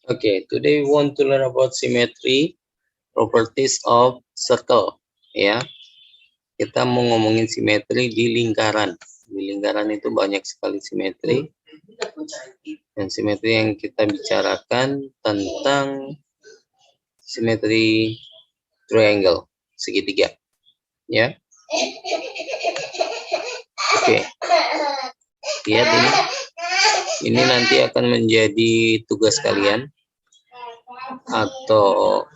Okay, today we want to learn about symmetry, properties of circle. Ya, kita mau ngomongin simetri di lingkaran. Di lingkaran itu banyak sekali simetri. Dan simetri yang kita bicarakan tentang simetri triangle, segitiga. Ya. Oke. Lihat ini. Ini nanti akan menjadi tugas kalian atau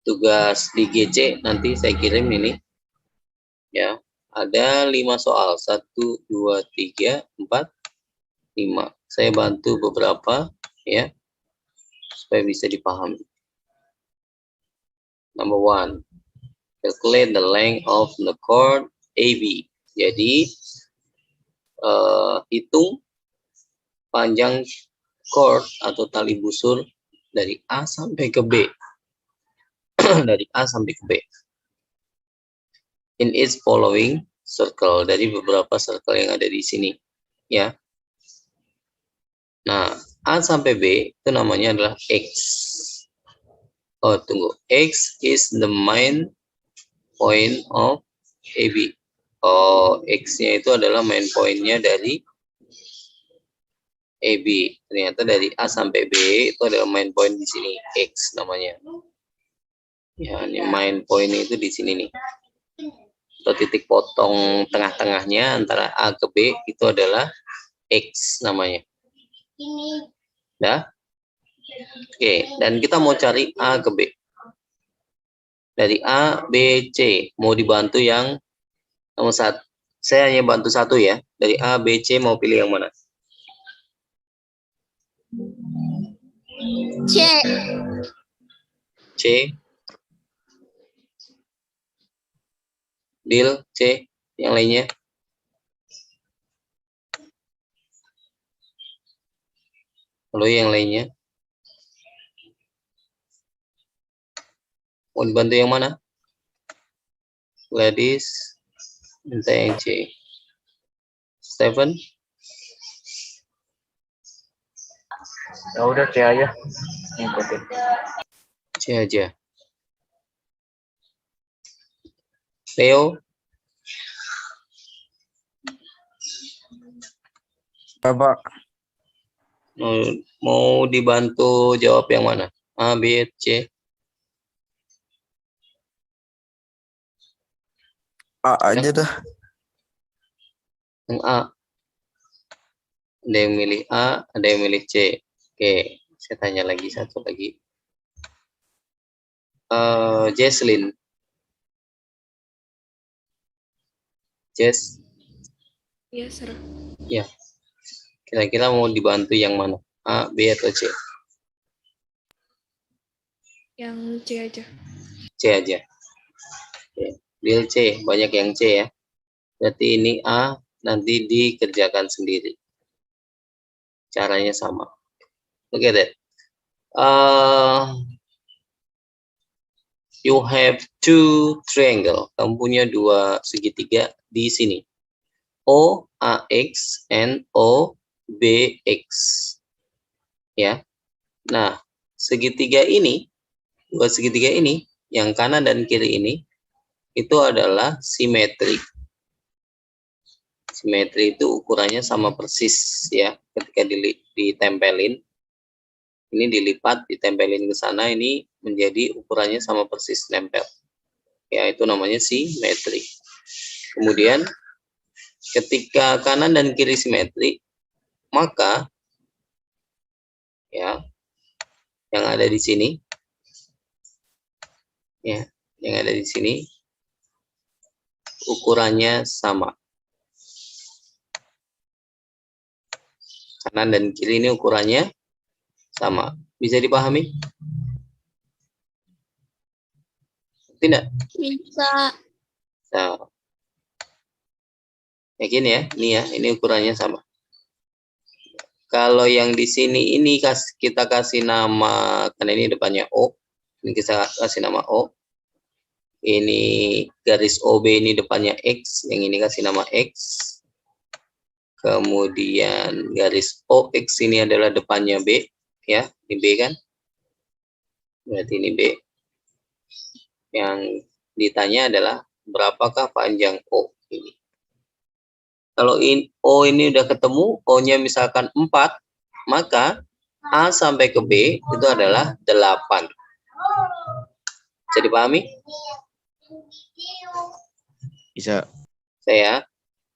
tugas di GC nanti saya kirim ini. Ya, ada 5 soal. 1, 2, 3, 4, 5. Saya bantu beberapa ya supaya bisa dipahami. Number 1, calculate the length of the chord AB. Jadi hitung panjang chord atau tali busur dari A sampai ke B. Dari A sampai ke B. In its following circle, dari beberapa circle yang ada di sini ya. Nah, A sampai B itu namanya adalah X. Oh, tunggu. X is the main point of AB. Oh, X-nya itu adalah main point-nya dari AB. Ternyata dari A sampai B itu adalah main point di sini. X namanya. Ya, ini main point itu di sini nih. Atau titik potong tengah-tengahnya antara A ke B itu adalah X namanya. Dah? Oke, dan kita mau cari A ke B. Dari A, B, C. Mau dibantu yang nomor 1. Saya hanya bantu 1 ya. Dari A, B, C mau pilih yang mana? C. C. Deal, C. Yang lainnya? Lalu yang lainnya? Mau dibantu yang mana? Gladys, minta yang C. Stephen? Ya udah C aja, ngikutin. C aja. Leo? Bapak. Mau dibantu jawab yang mana? A, B, C? A aja dah. Yang A. Ada yang milih A, ada yang milih C. Oke, saya tanya lagi satu lagi. Jesslyn. Jess? Iya, Sir. Ya. Kira-kira mau dibantu yang mana? A, B, atau C? Yang C aja. C aja. Oke. Deal C, banyak yang C ya. Berarti ini A, nanti dikerjakan sendiri. Caranya sama. Look at that. You have 2 triangle. Kamu punya 2 segitiga di sini. O, AX, and O, BX. Ya. Nah, segitiga ini, 2 segitiga ini, yang kanan dan kiri ini, itu adalah simetri. Simetri itu ukurannya sama persis ya. Ketika ditempelin, ini dilipat, ditempelin ke sana, ini menjadi ukurannya sama persis, nempel. Ya, itu namanya simetri. Kemudian, ketika kanan dan kiri simetri, maka ya, yang ada di sini, ya, yang ada di sini, ukurannya sama. Kanan dan kiri ini ukurannya sama. Bisa dipahami? Tidak? Bisa. Nah, yakin ya? Ini ya, ini ukurannya sama. Kalau yang di sini ini kita kasih nama, karena ini depannya O. Ini kita kasih nama O. Ini garis OB ini depannya X, yang ini kasih nama X. Kemudian garis OX ini adalah depannya B. Ya, ini B kan? Berarti ini B. Yang ditanya adalah berapakah panjang O ini. Kalau O ini udah ketemu, O-nya misalkan 4, maka A sampai ke B itu adalah 8. Bisa dipahami? Bisa. Saya.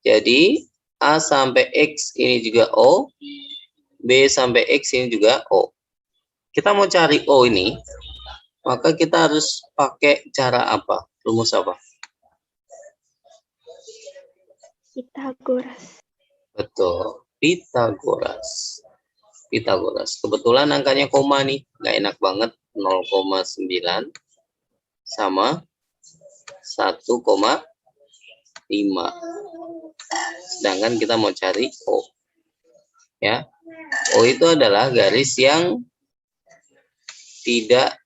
Jadi A sampai X ini juga O, B sampai X ini juga O. Kita mau cari O ini, maka kita harus pakai cara apa? Rumus apa? Pitagoras. Betul, Pitagoras. Pitagoras. Kebetulan angkanya koma nih, nggak enak banget. 0,9 sama 1,5. Sedangkan kita mau cari O. Ya. O itu adalah garis yang tidak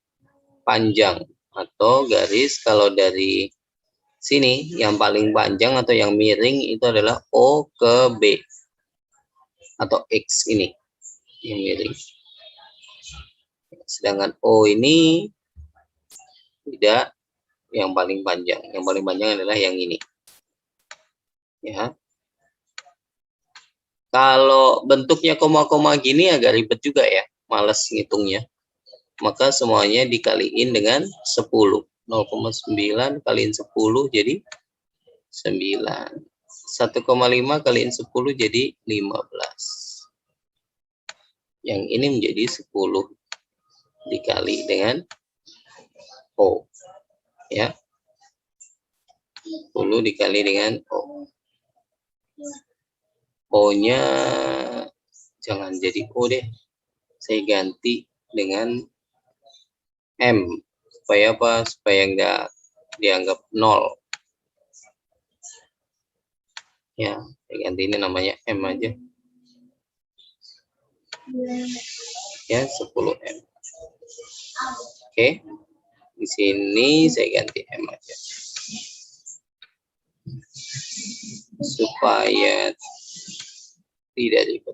panjang atau garis kalau dari sini yang paling panjang atau yang miring itu adalah O ke B atau X ini yang miring. Sedangkan O ini tidak yang paling panjang. Yang paling panjang adalah yang ini. Ya. Kalau bentuknya koma-koma gini agak ribet juga ya, males ngitungnya. Maka semuanya dikaliin dengan 10. 0,9 kaliin 10 jadi 9. 1,5 kaliin 10 jadi 15. Yang ini menjadi 10 dikali dengan O. Ya. 10 dikali dengan O. O-nya jangan jadi O deh. Saya ganti dengan M. Supaya apa? Supaya enggak dianggap 0. Ya, saya ganti ini namanya M aja. Ya, 10M. Oke. Di sini saya ganti M aja. Supaya tidak ribet.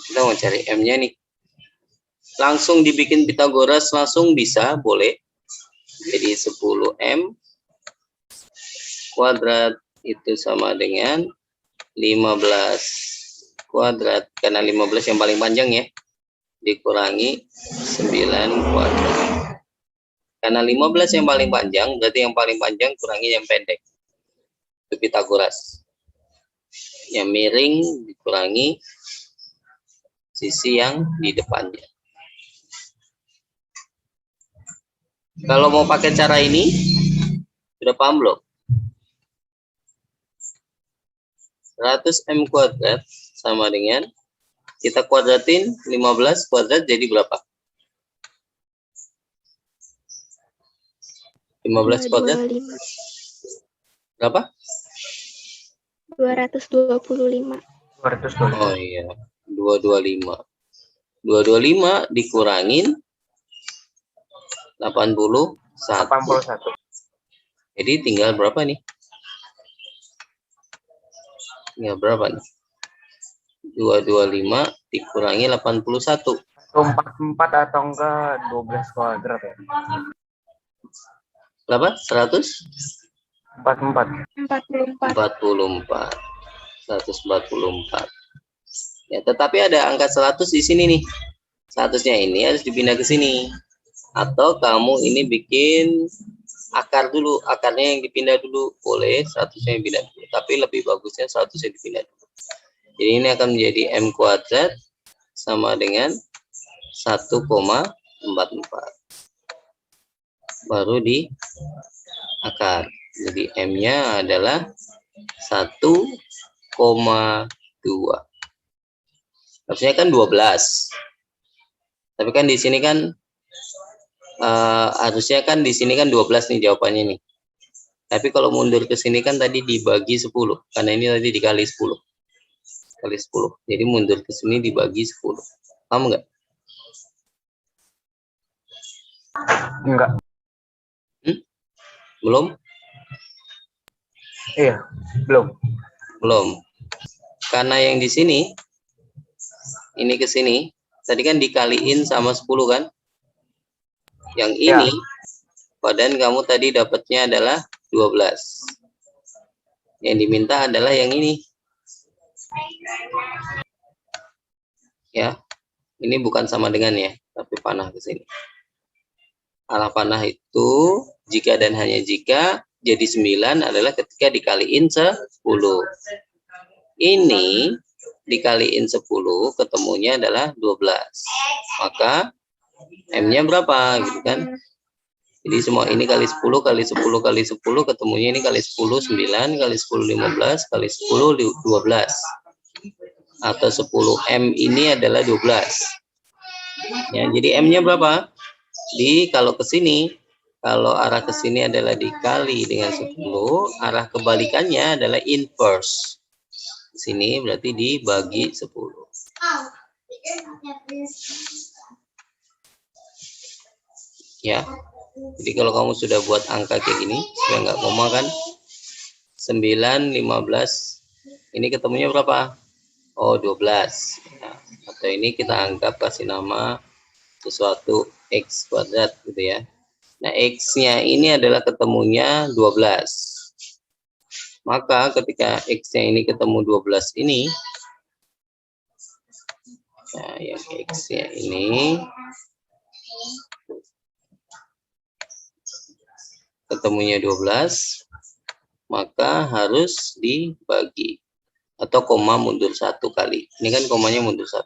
Kita mau cari M-nya nih. Langsung dibikin Pitagoras langsung bisa, boleh. Jadi 10M kuadrat itu sama dengan 15 kuadrat. Karena 15 yang paling panjang ya. Dikurangi 9 kuadrat. Karena 15 yang paling panjang, berarti yang paling panjang kurangi yang pendek. Itu Pitagoras. Yang miring dikurangi sisi yang di depannya. Kalau mau pakai cara ini, sudah paham belum? 100M kuadrat sama dengan, kita kuadratin 15 kuadrat jadi berapa? 15 kuadrat? 225. Berapa? 225. 225. Oh iya, 225. 225 dikurangin 81. 81. Jadi tinggal berapa nih? Tinggal berapa nih? 225 dikurangi 81. 44 atau enggak 12 kuadrat ya? Berapa? 100? 44. 44. 44. 144. Ya, tetapi ada angka 100 di sini nih. 100-nya ini harus dipindah ke sini. Atau kamu ini bikin akar dulu. Akarnya yang dipindah dulu. Boleh 100-nya yang dipindah dulu. Tapi lebih bagusnya 100-nya dipindah dulu. Jadi ini akan menjadi M kuadrat sama dengan 1,44. Baru di akar. Jadi M-nya adalah 1,2. Harusnya kan 12. Tapi kan di sini kan harusnya kan di sini kan 12 nih jawabannya nih. Tapi kalau mundur ke sini kan tadi dibagi 10. Karena ini tadi dikali 10. Kali 10. Jadi mundur ke sini dibagi 10. Paham nggak? Enggak. Belum? Iya, belum. Belum. karena yang di sini, ini ke sini, tadi kan dikaliin sama 10 kan? Yang ini, badan kamu tadi dapatnya adalah 12. Yang diminta adalah yang ini. Ya, ini bukan sama dengan ya, tapi panah ke sini. Arah panah itu, jika dan hanya jika, jadi 9 adalah ketika dikaliin 10. Ini dikaliin 10, ketemunya adalah 12. Maka M-nya berapa gitu kan? Jadi semua ini kali 10 kali 10 kali 10, ketemunya ini kali 10 9 kali 10 15 kali 10 12. Atau 10 M ini adalah 12. Ya, jadi M-nya berapa? Kalau ke sini, kalau arah ke sini adalah dikali dengan 10, arah kebalikannya adalah inverse. Di sini berarti dibagi 10. Ya. Jadi kalau kamu sudah buat angka kayak gini, sudah nggak koma kan? 9, 15. Ini ketemunya berapa? Oh, 12. Nah, atau ini kita anggap kasih nama sesuatu X kuadrat gitu ya. Nah, X-nya ini adalah ketemunya 12. Maka ketika X-nya ini ketemu 12 ini, nah yang X-nya ini ketemunya 12, maka harus dibagi. Atau koma mundur 1 kali. Ini kan komanya mundur 1.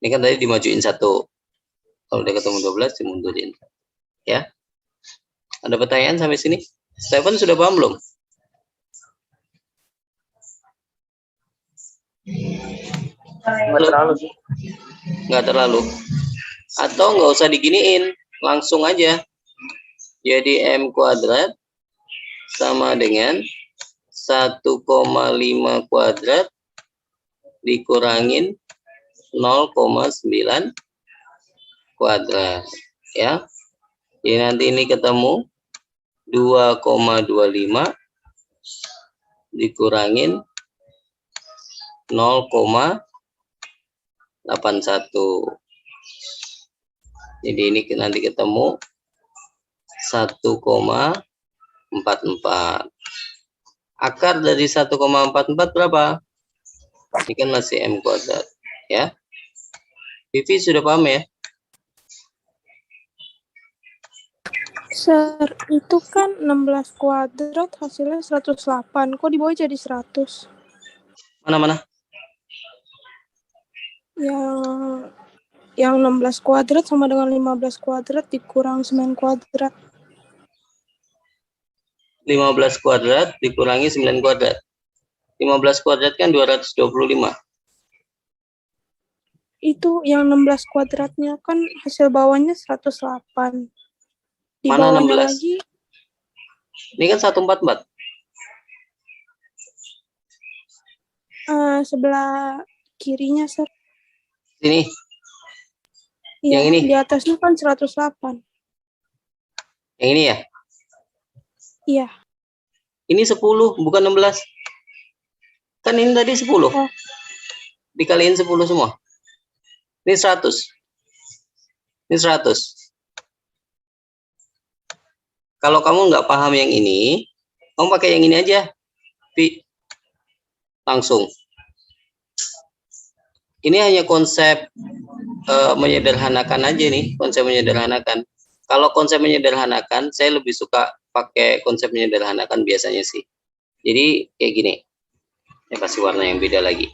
Ini kan tadi dimajuin 1. Kalau udah ketemu 12 dimundurin. Ya. Ada pertanyaan sampai sini? Stephen sudah paham belum? Nggak terlalu sih. Nggak terlalu. Atau nggak usah diginiin, langsung aja. Jadi M kuadrat sama dengan 1,5 kuadrat dikurangin 0,9 kuadrat. Ya. Jadi nanti ini ketemu 2,25 dikurangin 0,81. Jadi ini nanti ketemu 1,44. Akar dari 1,44 berapa? Ini kan masih M kuadrat. Ya. Vivi sudah paham ya? Sir, itu kan 16 kuadrat hasilnya 108. Kok di bawah jadi 100? Mana-mana? Yang 16 kuadrat sama dengan 15 kuadrat dikurang 9 kuadrat. 15 kuadrat dikurangi 9 kuadrat. 15 kuadrat kan 225. Itu yang 16 kuadratnya kan hasil bawahnya 108. Di Mana bawahnya 16? lagi Ini kan 144. sebelah kirinya, Sir. Sini. Iya, Yang ini? di atasnya kan 108. Yang ini ya? Iya. Ini 10, bukan 16. Kan ini tadi 10. Oh. Dikaliin 10 semua. Ini 100. Ini 100. Kalau kamu nggak paham yang ini, kamu pakai yang ini aja. Langsung. Ini hanya konsep menyederhanakan aja nih. Konsep menyederhanakan. Kalau konsep menyederhanakan, saya lebih suka pakai konsep menyederhanakan biasanya sih. Jadi kayak gini. Saya kasih warna yang beda lagi.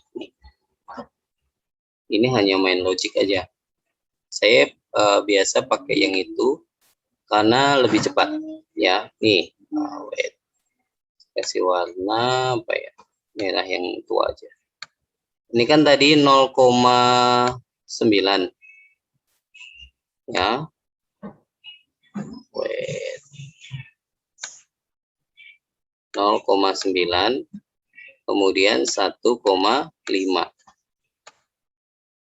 Ini hanya main logik aja. Saya biasa pakai yang itu karena lebih cepat. Ya, nih. Wait. Kasih warna apa ya? Merah yang tua aja. Ini kan tadi 0,9. Ya. Wait. 0,9 kemudian 1,5.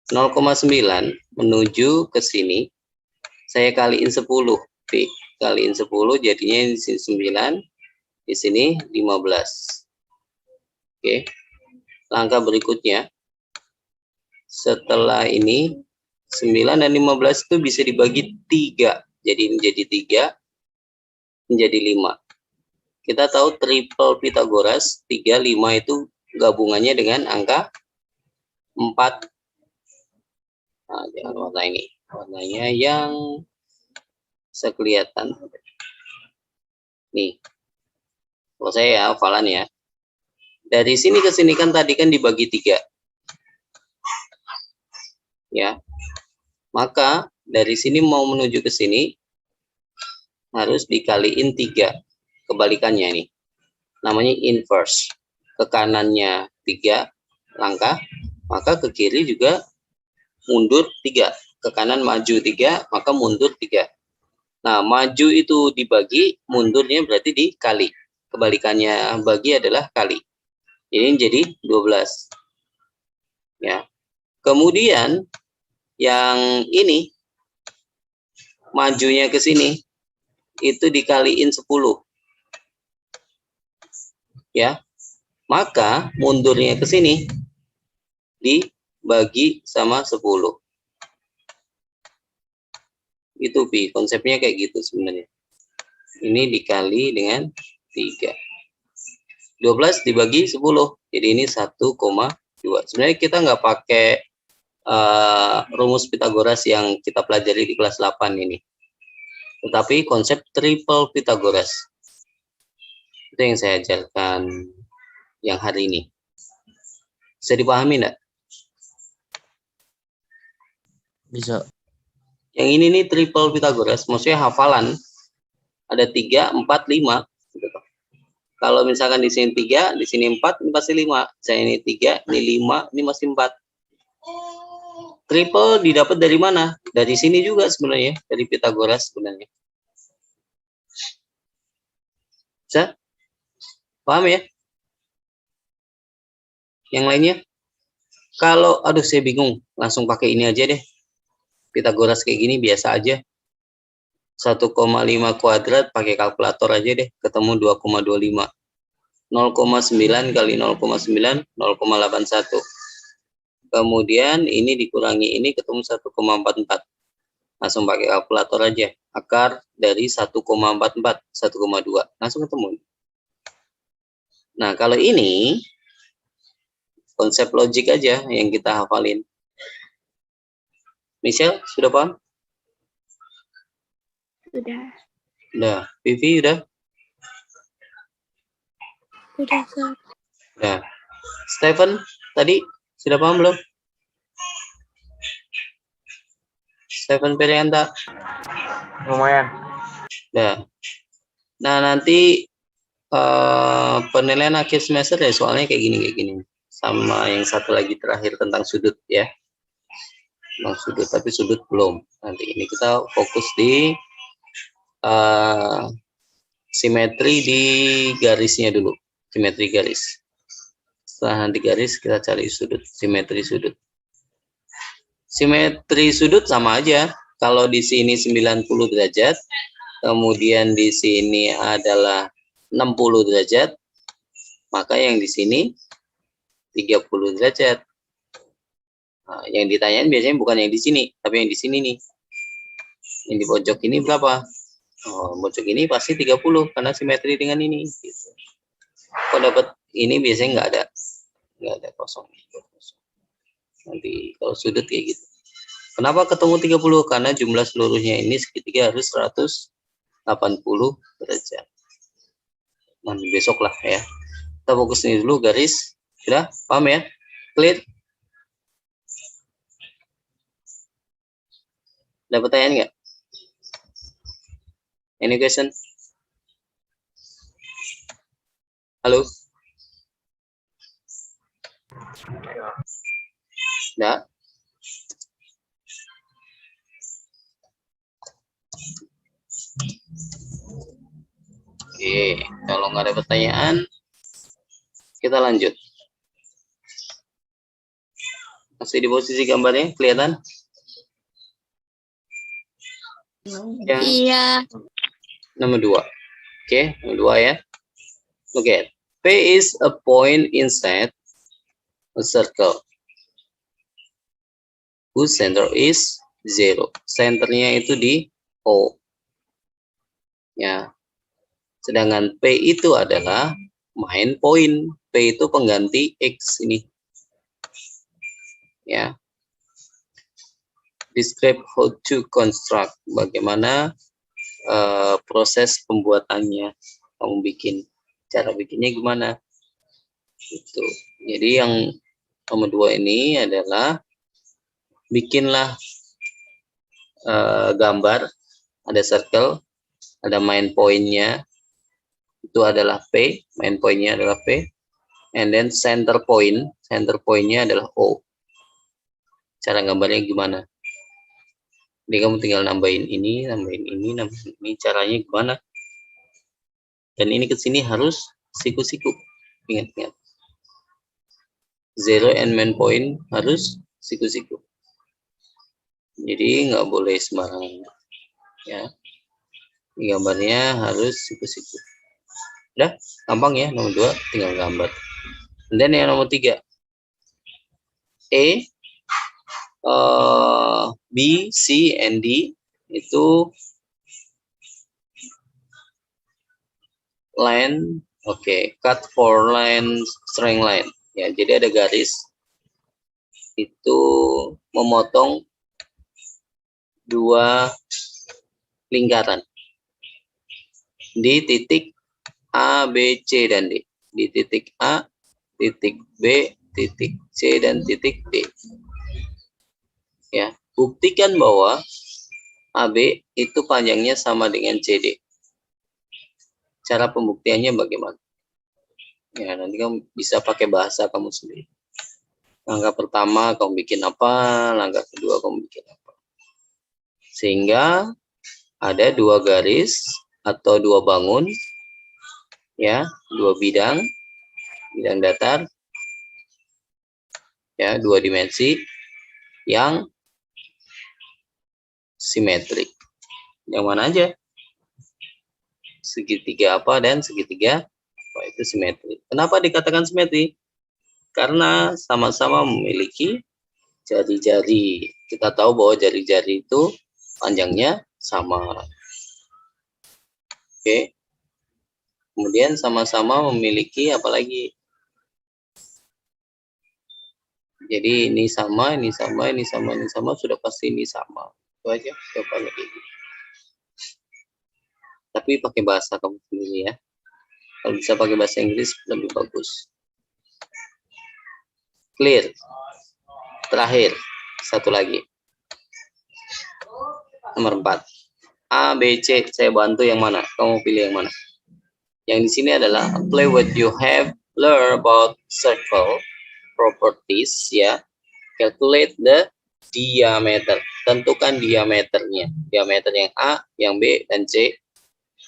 0,9 menuju ke sini saya kaliin 10. Kaliin 10 jadinya di sini 9, di sini 15. Oke. langkah berikutnya, setelah ini 9 dan 15 itu bisa dibagi 3. Jadi menjadi 3, menjadi 5. Kita tahu triple Pythagoras, 3, 5 itu gabungannya dengan angka 4. Nah, jangan warna ini. Warnanya yang bisa kelihatan. Nih. Kalau saya ya, hafalan ya. Dari sini ke sini kan tadi kan dibagi 3. Ya. Maka dari sini mau menuju ke sini harus dikaliin 3. Kebalikannya nih. Namanya inverse. Ke kanannya 3 langkah, maka ke kiri juga mundur 3. Ke kanan maju 3, maka mundur 3. Nah, maju itu dibagi, mundurnya berarti dikali. Kebalikannya bagi adalah kali. Ini jadi 12. Ya. Kemudian yang ini majunya ke sini itu dikaliin 10. Ya. Maka mundurnya ke sini dibagi sama 10. Itu Pi, konsepnya kayak gitu sebenarnya. Ini dikali dengan 3. 12 dibagi 10. Jadi ini 1,2. Sebenarnya kita nggak pakai rumus Pythagoras yang kita pelajari di kelas 8 ini. Tetapi konsep triple Pythagoras. Itu yang saya ajarkan yang hari ini. Bisa dipahami enggak? Bisa. Yang ini nih triple Pythagoras, maksudnya hafalan. Ada 3, 4, 5. Gitu. Kalau misalkan di sini 3, di sini 4, ini pasti 5. Saya ini 3, ini 5, ini masih 4. Triple didapat dari mana? Dari sini juga sebenarnya, dari Pythagoras sebenarnya. Bisa? Paham ya? Yang lainnya? Kalau, aduh saya bingung, langsung pakai ini aja deh. Pythagoras kayak gini biasa aja. 1,5 kuadrat pakai kalkulator aja deh, ketemu 2,25. 0,9 kali 0,9, 0,81. Kemudian ini dikurangi ini ketemu 1,44. Langsung pakai kalkulator aja. Akar dari 1,44, 1,2. Langsung ketemu. Nah, kalau ini konsep logik aja yang kita hafalin. Michelle, sudah paham? Udah. Udah. Vivi, udah? Udah, Sir. Udah. Stephen, tadi sudah paham belum? Stephen Perianta? Lumayan. Udah. Nah, nanti penilaian akhir semester ya soalnya kayak gini. Sama yang satu lagi terakhir tentang sudut ya. Tentang sudut, tapi sudut belum. Nanti ini kita fokus di simetri di garisnya dulu. Simetri garis. Setelah nanti garis kita cari sudut, simetri sudut. Simetri sudut sama aja. Kalau di sini 90 derajat, kemudian di sini adalah 60 derajat, maka yang di sini 30 derajat. Nah, yang ditanyain biasanya bukan yang di sini, tapi yang di sini nih. Yang di pojok ini berapa? Oh, pojok ini pasti 30 karena simetri dengan ini. Gitu. Kalau dapat ini biasanya nggak ada kosong. Nanti kalau sudut kayak gitu. Kenapa ketemu 30? Karena jumlah seluruhnya ini segitiga harus 180 derajat. Nanti besok lah ya. Kita fokus ini dulu garis. Sudah paham ya? Clear? Ada pertanyaan nggak? Any question? Halo? Nggak? Oke, kalau nggak ada pertanyaan, kita lanjut. Masih di posisi gambarnya, kelihatan? Yang Iya. nomor 2. Oke, nomor 2 ya. Look at P is a point in set a circle whose center is 0. Centernya itu di O. Ya. Sedangkan P itu adalah main point. P itu pengganti X ini. Ya. Describe how to construct. Bagaimana proses pembuatannya. Kamu bikin. Cara bikinnya gimana? Itu. Jadi yang nomor 2 ini adalah bikinlah gambar. Ada circle. Ada main point-nya. Itu adalah P. Main point-nya adalah P. And then center point. Center point-nya adalah O. Cara gambarnya gimana? Jadi kamu tinggal nambahin ini, nambahin ini, nambahin ini. Caranya gimana? Dan ini ke sini harus siku-siku. Ingat-ingat. Zero and main point harus siku-siku. Jadi nggak boleh sembarangan. Ya. Gambarnya harus siku-siku. Udah, gampang ya. Nomor 2 tinggal gambar. Dan yang nomor 3. E, B, C, and D itu line, cut for line, straight line. Ya, jadi ada garis itu memotong 2 lingkaran di titik A, B, C, dan D. Di titik A, titik B, titik C, dan titik D. Ya, buktikan bahwa AB itu panjangnya sama dengan CD. Cara pembuktiannya bagaimana? Ya, nanti kamu bisa pakai bahasa kamu sendiri. Langkah pertama kamu bikin apa, langkah kedua kamu bikin apa. Sehingga ada 2 garis atau 2 bangun, ya, 2 bidang datar, ya, 2 dimensi yang simetrik. Yang mana aja? Segitiga apa dan segitiga apa itu simetrik. Kenapa dikatakan simetrik? Karena sama-sama memiliki jari-jari. Kita tahu bahwa jari-jari itu panjangnya sama. Oke. Kemudian sama-sama memiliki apa lagi? Jadi ini sama, ini sama, ini sama, ini sama, sudah pasti ini sama. Itu aja jawabannya kayak gitu. Tapi pakai bahasa kamu sendiri ya. Kalau bisa pakai bahasa Inggris lebih bagus. Clear. Terakhir, satu lagi. Nomor 4. A, B, C, saya bantu yang mana? Kamu pilih yang mana? Yang di sini adalah apply what you have learned about circle properties, ya. Calculate the diameter. Tentukan diameternya. Diameter yang A, yang B, dan C.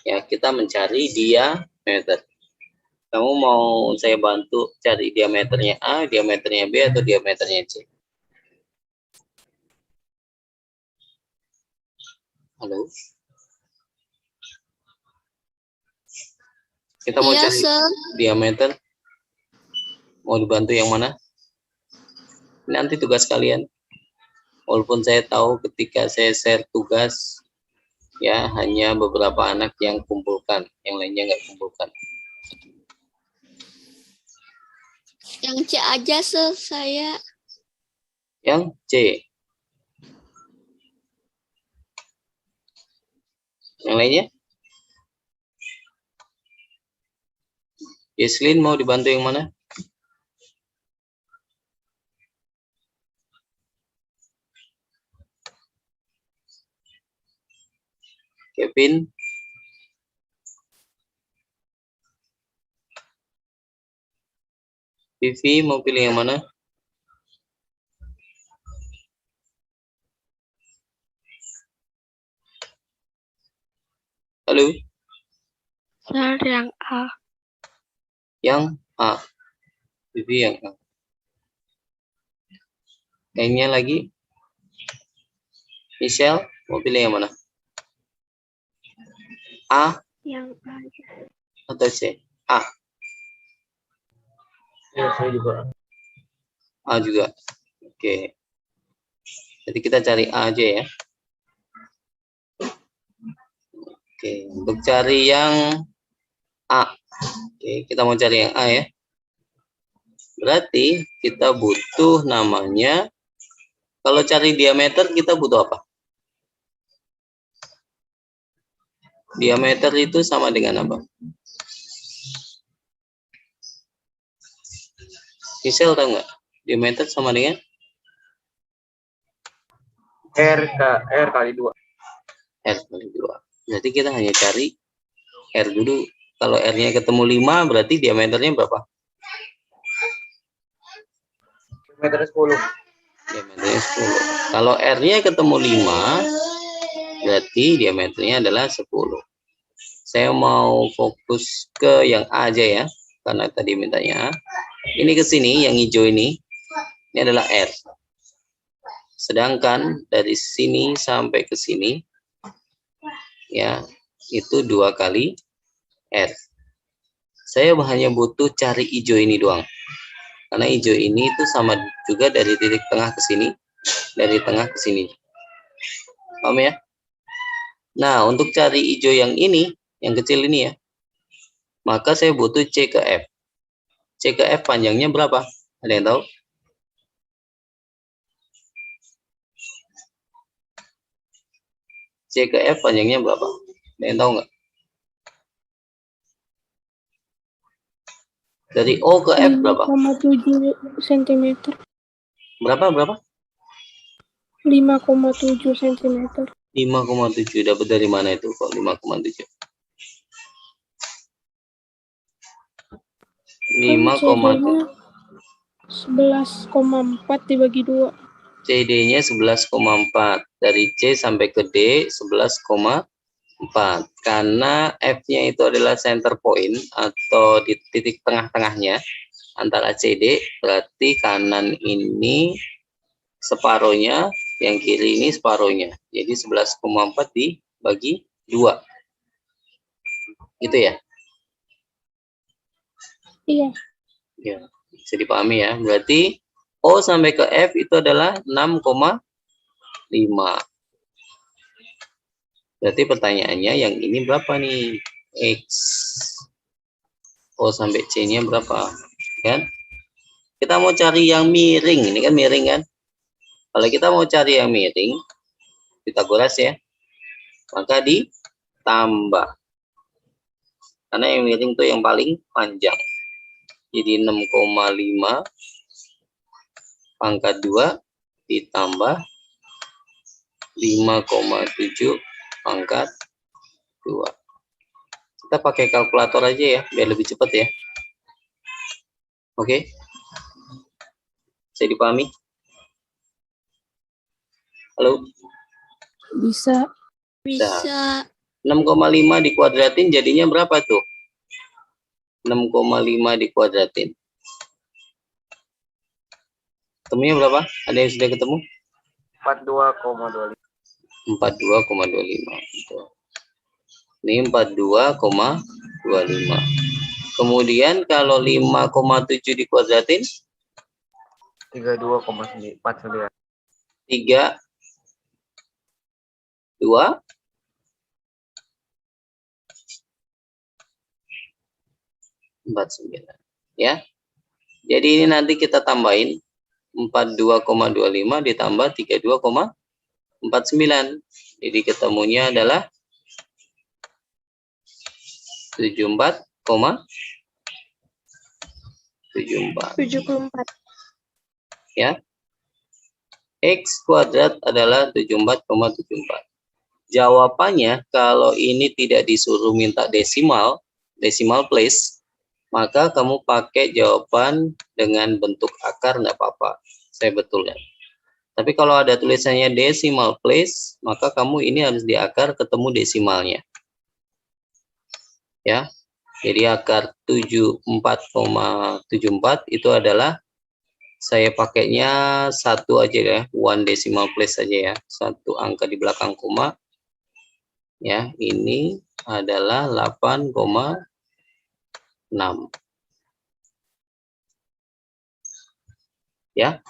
Ya, kita mencari diameter. Kamu mau saya bantu cari diameternya A, diameternya B, atau diameternya C? Halo? Kita mau cari diameter. Mau dibantu yang mana? Nanti tugas kalian. Walaupun saya tahu ketika saya share tugas, ya hanya beberapa anak yang kumpulkan, yang lainnya nggak kumpulkan. Yang C aja, saya. Yang C. Yang lainnya? Yeslin mau dibantu yang mana? Kevin? Vivi mau pilih yang mana? Halo? Saya yang A. Yang A. Vivi yang A. Lainnya lagi? Michelle mau pilih yang mana? A Yang A. atau C? A. Ya, saya juga. A juga. Oke. Jadi kita cari A aja ya. Oke, untuk cari yang A. Oke, kita mau cari yang A ya. Berarti kita butuh namanya, kalau cari diameter kita butuh apa? Diameter itu sama dengan apa? Michelle tahu nggak? Diameter sama dengan R kali 2. R kali 2. Berarti kita hanya cari R dulu. Kalau R-nya ketemu 5, berarti diameternya berapa? Diameter 10. Diameternya 10. Kalau R-nya ketemu 5, berarti diameternya adalah 10. Saya mau fokus ke yang A aja ya, karena tadi mintanya A. Ini ke sini, yang hijau ini adalah R. Sedangkan dari sini sampai ke sini, ya, itu 2 kali R. Saya hanya butuh cari hijau ini doang. Karena hijau ini itu sama juga dari titik tengah ke sini, dari tengah ke sini. Paham ya? Nah, untuk cari hijau yang ini, yang kecil ini ya, maka saya butuh C ke F. C ke F panjangnya berapa? Ada yang tahu? C ke F panjangnya berapa? Ada yang tahu nggak? Dari O ke F berapa? 5,7 cm. Berapa? 5,7 cm. 5,7. Dapat dari mana itu kok 5,7? 5,7. 11,4 dibagi 2. CD-nya 11,4. Dari C sampai ke D 11,4. Karena F-nya itu adalah center point atau di titik tengah-tengahnya antara CD, berarti kanan ini separohnya, yang kiri ini separohnya. Jadi 11,4 dibagi 2. Gitu ya? Iya. Ya, bisa dipahami ya. Berarti O sampai ke F itu adalah 6,5. Berarti pertanyaannya yang ini berapa nih? X. O sampai C-nya berapa? Kan? Kita mau cari yang miring. Ini kan miring kan? Kalau kita mau cari yang miring, Pitagoras ya, maka ditambah. Karena yang miring itu yang paling panjang. Jadi 6,5 pangkat 2 ditambah 5,7 pangkat 2. Kita pakai kalkulator aja ya, biar lebih cepat ya. Oke? Bisa dipahami? Halo? Bisa. Bisa. 6,5 dikuadratin jadinya berapa tuh? 6,5 dikuadratin. Ketemunya berapa? Ada yang sudah ketemu? 42,25. 42,25. Ini 42,25. Kemudian kalau 5,7 dikuadratin? 32,49. 3, 2, 49. Ya. Jadi ini nanti kita tambahin 42,25 ditambah 32,49. Jadi ketemunya adalah 74,74. Ya. X kuadrat adalah 74,74. Jawabannya kalau ini tidak disuruh minta decimal place, maka kamu pakai jawaban dengan bentuk akar enggak apa-apa. Saya betulkan. Tapi kalau ada tulisannya decimal place, maka kamu ini harus diakar ketemu desimalnya. Ya. Jadi akar 74,74 itu adalah saya pakainya 1 aja ya, one decimal place saja ya, 1 angka di belakang koma. Ya, ini adalah 8,6. Ya,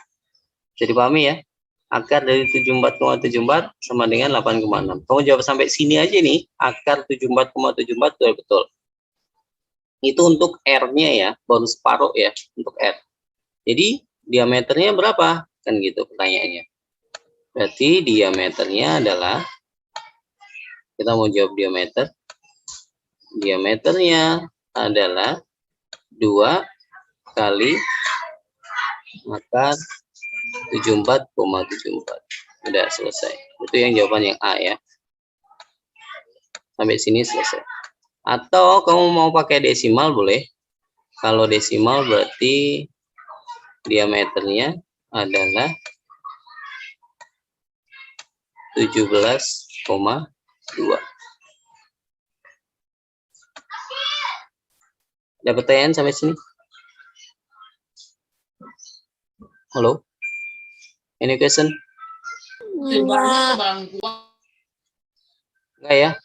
jadi pahami ya. Akar dari 74,74 sama dengan 8,6. Kamu jawab sampai sini aja nih, akar 74,74 betul. Itu untuk R-nya ya, baru separuh ya untuk R. Jadi diameternya berapa? Kan gitu pertanyaannya. Berarti diameternya adalah, kita mau jawab diameter. Diameternya adalah 2 kali akar 74,74. Udah selesai. Itu yang jawaban yang A ya. Sampai sini selesai. Atau kamu mau pakai desimal boleh. Kalau desimal berarti diameternya adalah 17,2. Ada pertanyaan sampai sini? Halo? Any question? Enggak. Enggak ya?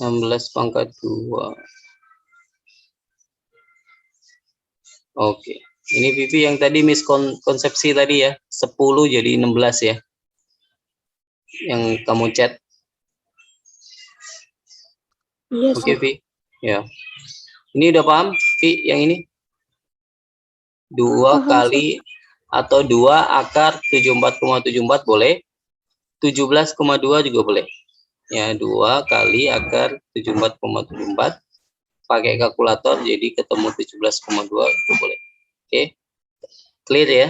16/2. Oke. Ini Vivi yang tadi miskonsepsi tadi ya. 10 jadi 16 ya. Yang kamu chat. Iya, Oke, sih. Vi. Ya. Ini udah paham, Vi, yang ini? 2 Paham, kali atau 2 akar 74,74 boleh. 17,2 juga boleh. Ya, 2 kali akar 74,74. Pakai kalkulator jadi ketemu 17,2 itu boleh. Oke. Clear ya?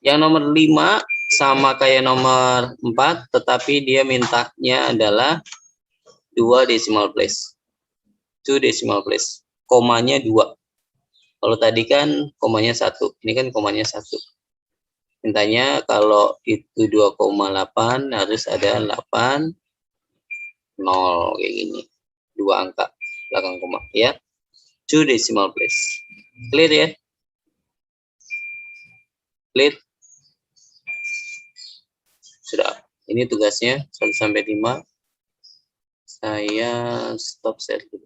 Yang nomor 5 sama kayak nomor 4, tetapi dia mintanya adalah 2 decimal place. 2 decimal place. Komanya 2. Kalau tadi kan komanya 1. Ini kan komanya 1. Mintanya kalau itu 2,8 harus ada 8, 0 kayak gini. 2 angka belakang koma ya. 2 decimal place. Clear ya? Clear? Sudah. Ini tugasnya 1 sampai 5. Saya stop share dulu.